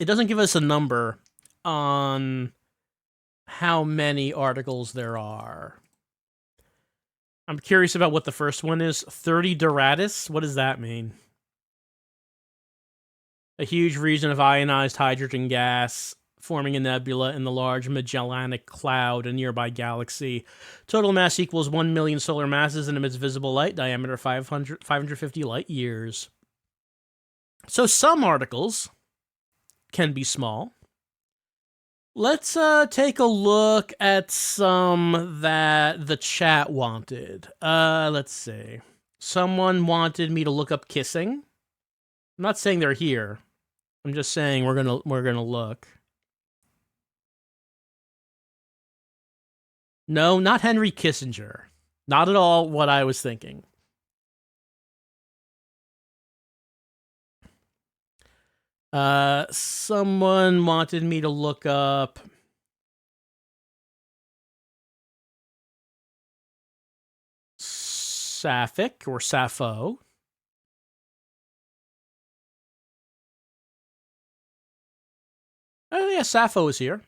[SPEAKER 1] doesn't give us a number on how many articles there are. I'm curious about what the first one is. 30 Doradus? What does that mean? A huge region of ionized hydrogen gas forming a nebula in the large Magellanic Cloud, a nearby galaxy. Total mass equals 1 million solar masses and emits visible light, diameter 550 light years. So some articles can be small. Let's take a look at some that the chat wanted. Let's see. Someone wanted me to look up kissing. I'm not saying they're here. I'm just saying we're gonna look. No, not Henry Kissinger. Not at all what I was thinking. Someone wanted me to look up Sapphic or Sappho. Oh yeah, Sappho is here.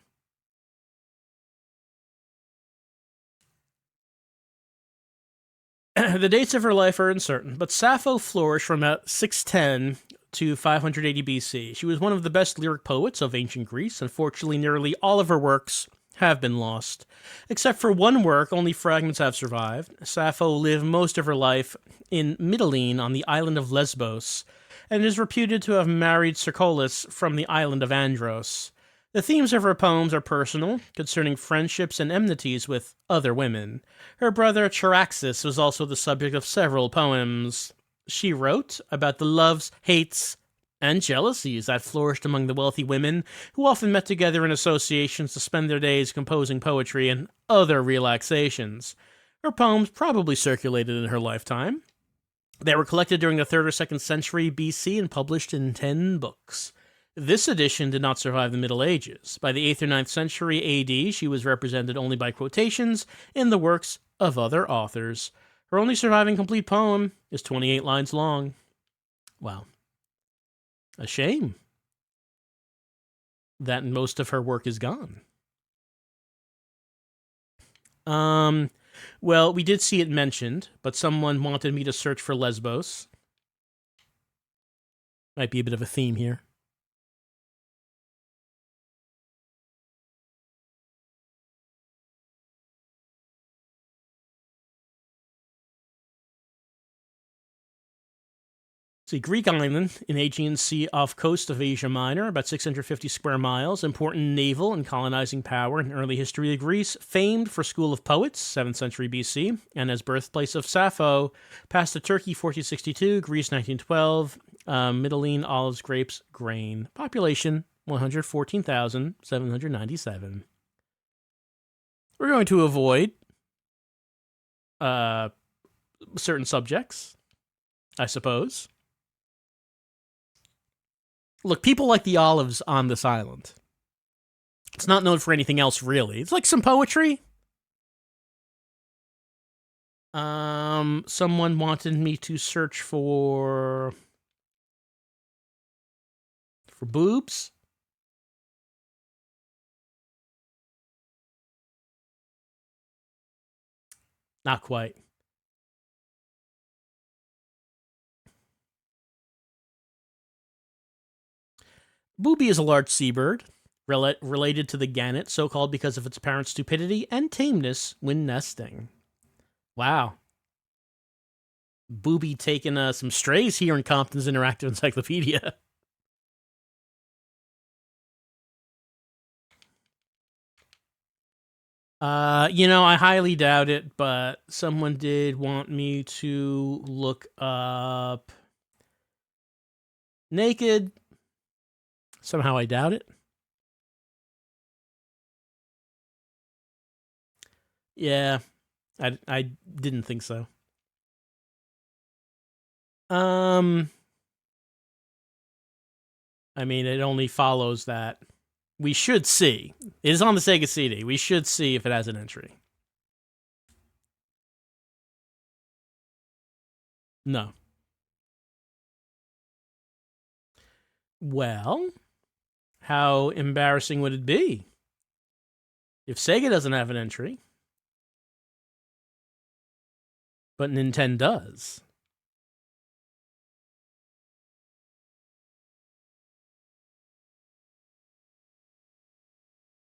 [SPEAKER 1] The dates of her life are uncertain, but Sappho flourished from about 610 to 580 BC. She was one of the best lyric poets of ancient Greece. Unfortunately, nearly all of her works have been lost. Except for one work, only fragments have survived. Sappho lived most of her life in Mytilene on the island of Lesbos, and is reputed to have married Cercolas from the island of Andros. The themes of her poems are personal, concerning friendships and enmities with other women. Her brother Charaxus was also the subject of several poems. She wrote about the loves, hates, and jealousies that flourished among the wealthy women, who often met together in associations to spend their days composing poetry and other relaxations. Her poems probably circulated in her lifetime. They were collected during the 3rd or 2nd century BC and published in 10 books. This edition did not survive the Middle Ages. By the 8th or 9th century AD, she was represented only by quotations in the works of other authors. Her only surviving complete poem is 28 lines long. Wow. A shame that most of her work is gone. Well, we did see it mentioned, but someone wanted me to search for Lesbos. Might be a bit of a theme here. It's a Greek island in Aegean Sea off coast of Asia Minor, about 650 square miles, important naval and colonizing power in early history of Greece, famed for school of poets, 7th century BC, and as birthplace of Sappho, past to Turkey 1462, Greece 1912, Mytilene, olives, grapes, grain. Population 114,797. We're going to avoid certain subjects, I suppose. Look, people like the olives on this island. It's not known for anything else, really. It's like some poetry. Someone wanted me to search for boobs. Not quite. Booby is a large seabird, related to the gannet, so-called because of its parents' stupidity and tameness when nesting. Wow. Booby taking some strays here in Compton's Interactive Encyclopedia. I highly doubt it, but someone did want me to look up naked. Somehow I doubt it. Yeah, I didn't think so. I mean, it only follows that we should see. It is on the Sega CD. We should see if it has an entry. No. Well, how embarrassing would it be if Sega doesn't have an entry, but Nintendo does?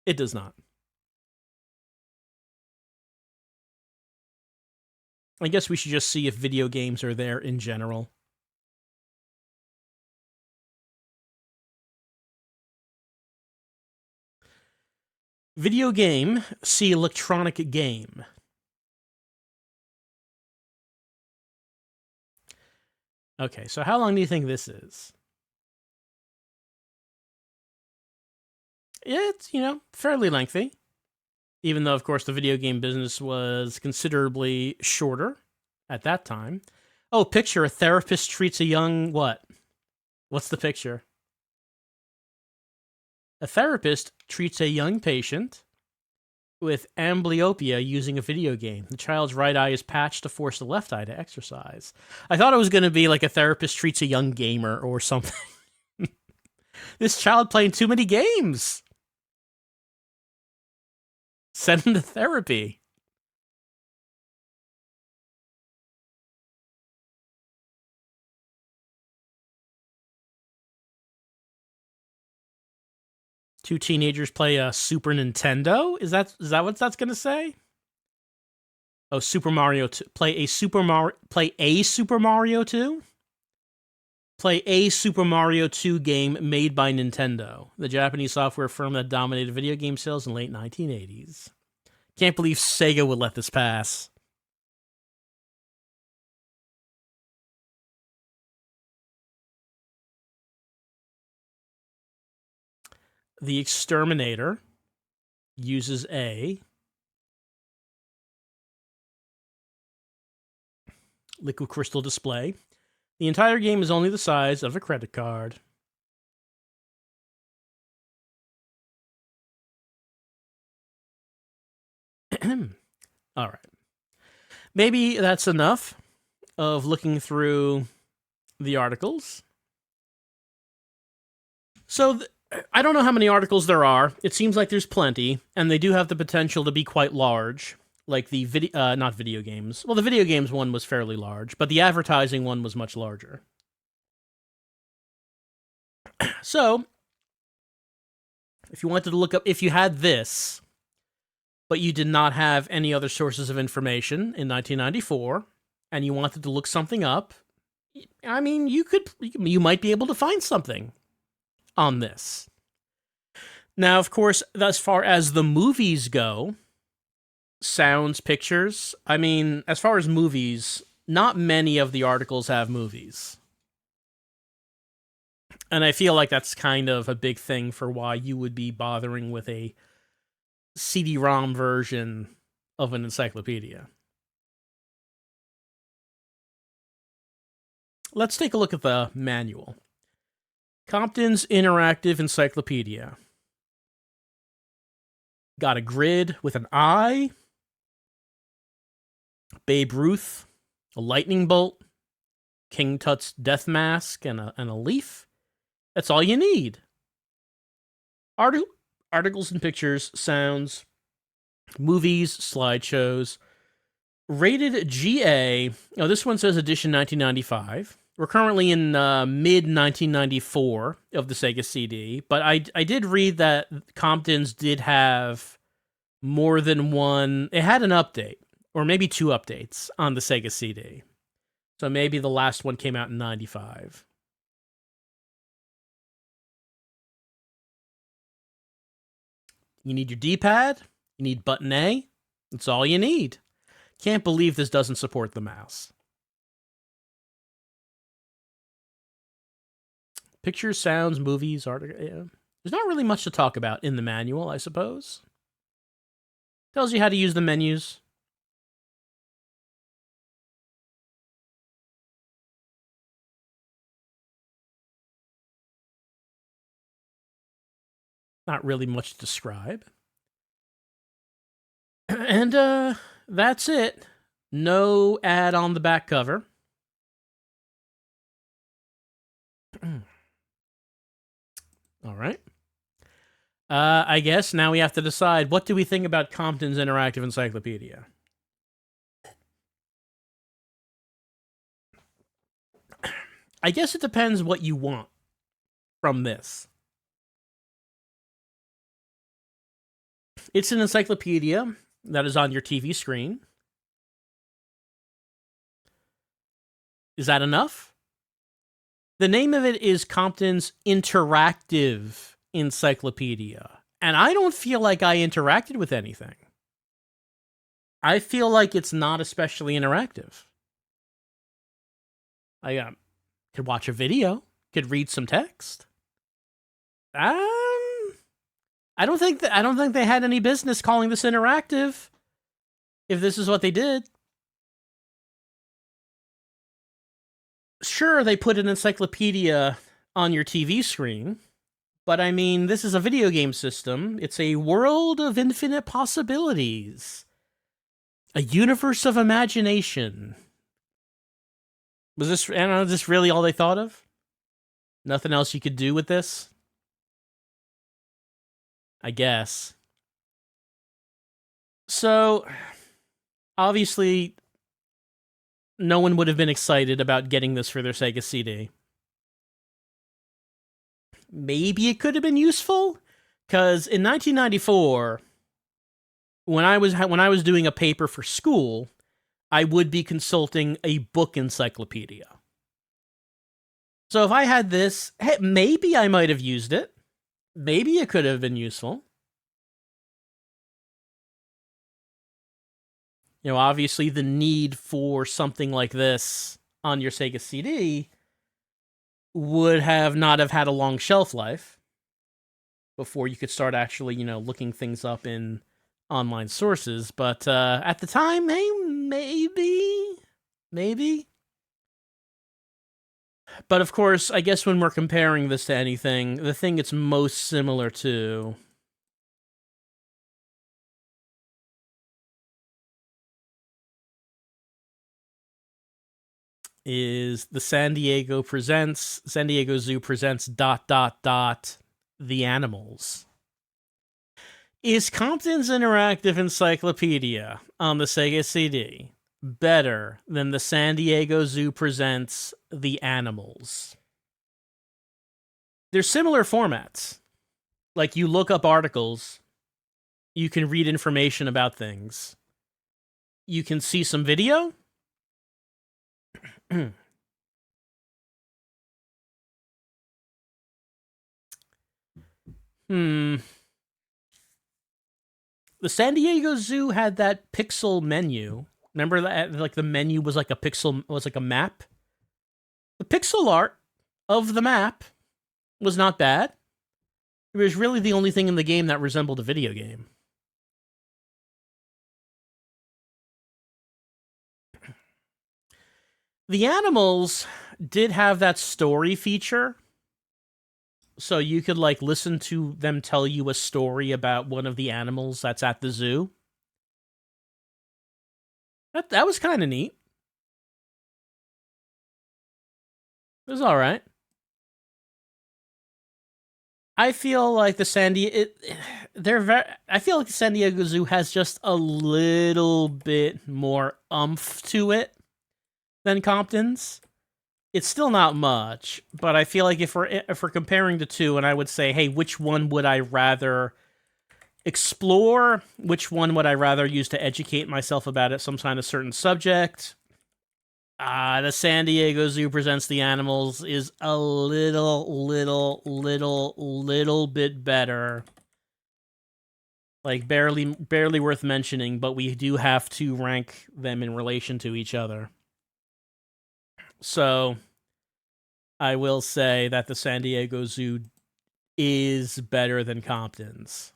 [SPEAKER 1] It does not. I guess we should just see if video games are there in general. Video game, see electronic game. Okay, so how long do you think this is? It's, fairly lengthy. Even though, of course, the video game business was considerably shorter at that time. Oh, picture, a therapist treats a young what? What's the picture? A therapist treats a young patient with amblyopia using a video game. The child's right eye is patched to force the left eye to exercise. I thought it was going to be like a therapist treats a young gamer or something. This child playing too many games. Send him to therapy. Two teenagers play a Super Nintendo? Is that what that's going to say? Oh, Super Mario 2. Play a Super Mario 2? Play a Super Mario 2 game made by Nintendo, the Japanese software firm that dominated video game sales in the late 1980s. Can't believe Sega would let this pass. The Exterminator uses a liquid crystal display. The entire game is only the size of a credit card. All right. Maybe that's enough of looking through the articles. So I don't know how many articles there are. It seems like there's plenty, and they do have the potential to be quite large. Like the not video games. Well, the video games one was fairly large, but the advertising one was much larger. So, if you wanted to look up, if you had this, but you did not have any other sources of information in 1994, and you wanted to look something up, I mean, you might be able to find something on this. Now, of course, as far as the movies go, sounds, pictures, I mean, as far as movies, not many of the articles have movies. And I feel like that's kind of a big thing for why you would be bothering with a CD-ROM version of an encyclopedia. Let's take a look at the manual. Compton's Interactive Encyclopedia. Got a grid with an eye, Babe Ruth, a lightning bolt, King Tut's death mask, and a leaf. That's all you need. Articles and pictures, sounds, movies, slideshows. Rated GA. Oh, this one says edition 1995. We're currently in mid-1994 of the Sega CD, but I did read that Compton's did have more than one. It had an update, or maybe two updates on the Sega CD. So maybe the last one came out in 95. You need your D-pad. You need button A. That's all you need. Can't believe this doesn't support the mouse. Pictures, sounds, movies, art. Yeah. There's not really much to talk about in the manual, I suppose. Tells you how to use the menus. Not really much to describe. And that's it. No ad on the back cover. All right. I guess now we have to decide, what do we think about Compton's Interactive Encyclopedia? I guess it depends what you want from this. It's an encyclopedia that is on your TV screen. Is that enough? The name of it is Compton's Interactive Encyclopedia, and I don't feel like I interacted with anything. I feel like it's not especially interactive. I could watch a video, could read some text. I don't think they had any business calling this interactive, if this is what they did. Sure, they put an encyclopedia on your TV screen, but I mean, this is a video game system. It's a world of infinite possibilities. A universe of imagination. Was this, I don't know, is this really all they thought of? Nothing else you could do with this? I guess. So, obviously, no one would have been excited about getting this for their Sega CD. Maybe it could have been useful, because in 1994, when I was doing a paper for school, I would be consulting a book encyclopedia. So if I had this, hey, maybe I might have used it. Maybe it could have been useful. You know, obviously the need for something like this on your Sega CD would not have had a long shelf life before you could start actually, you know, looking things up in online sources. But at the time, hey, maybe. But of course, I guess when we're comparing this to anything, the thing it's most similar to is the San Diego Zoo presents ... The Animals. Is Compton's Interactive Encyclopedia on the Sega CD better than the San Diego Zoo presents The Animals? They're similar formats. Like, you look up articles, you can read information about things, you can see some video. The San Diego Zoo had that pixel menu. Remember that? Like, the menu was like a map. The pixel art of the map was not bad. It was really the only thing in the game that resembled a video game. The Animals did have that story feature So you could like listen to them tell you a story about one of the animals that's at the zoo. That was kind of neat. It was all right. I feel like the I feel like the San Diego Zoo has just a little bit more oomph to it than Compton's. It's still not much, but I feel like if we're comparing the two, and I would say, hey, which one would I rather explore? Which one would I rather use to educate myself about it, some kind of certain subject? The San Diego Zoo Presents the Animals is a little bit better. Like barely worth mentioning, but we do have to rank them in relation to each other. So I will say that the San Diego Zoo is better than Compton's.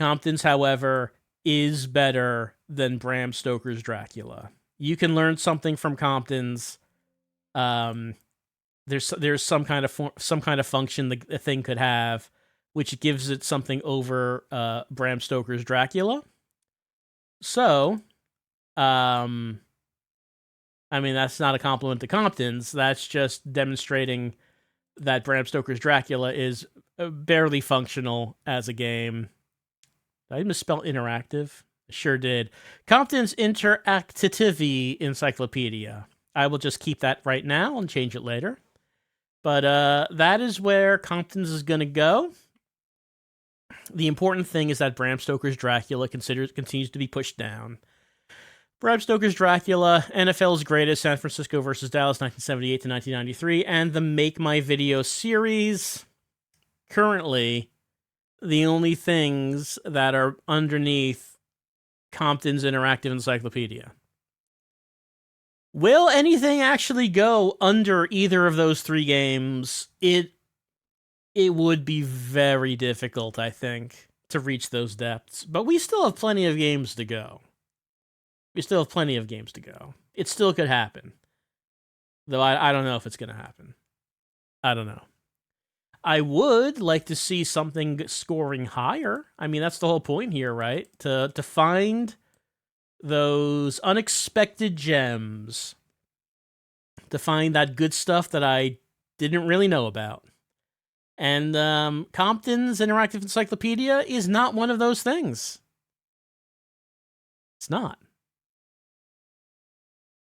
[SPEAKER 1] Compton's, however, is better than Bram Stoker's Dracula. You can learn something from Compton's. There's some kind of function the thing could have, which gives it something over Bram Stoker's Dracula. So, I mean, that's not a compliment to Compton's. That's just demonstrating that Bram Stoker's Dracula is barely functional as a game. Did I misspell interactive? Sure did. Compton's Interactivity Encyclopedia. I will just keep that right now and change it later. But that is where Compton's is going to go. The important thing is that Bram Stoker's Dracula continues to be pushed down. Bram Stoker's Dracula, NFL's Greatest, San Francisco versus Dallas, 1978 to 1993, and the Make My Video series. Currently, the only things that are underneath Compton's Interactive Encyclopedia. Will anything actually go under either of those three games? It would be very difficult, I think, to reach those depths. But we still have plenty of games to go. It still could happen. Though I don't know if it's going to happen. I don't know. I would like to see something scoring higher. I mean, that's the whole point here, right? To find those unexpected gems. To find that good stuff that I didn't really know about. And Compton's Interactive Encyclopedia is not one of those things. It's not.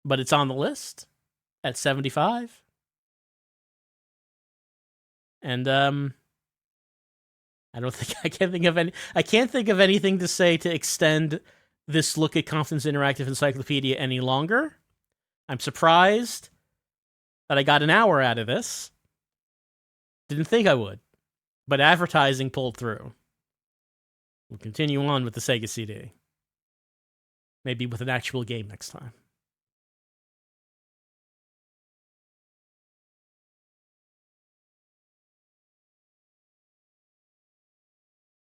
[SPEAKER 1] But it's on the list at 75. And I can't think of anything to say to extend this look at Compton's Interactive Encyclopedia any longer. I'm surprised that I got an hour out of this. Didn't think I would, but advertising pulled through. We'll continue on with the Sega CD. Maybe with an actual game next time.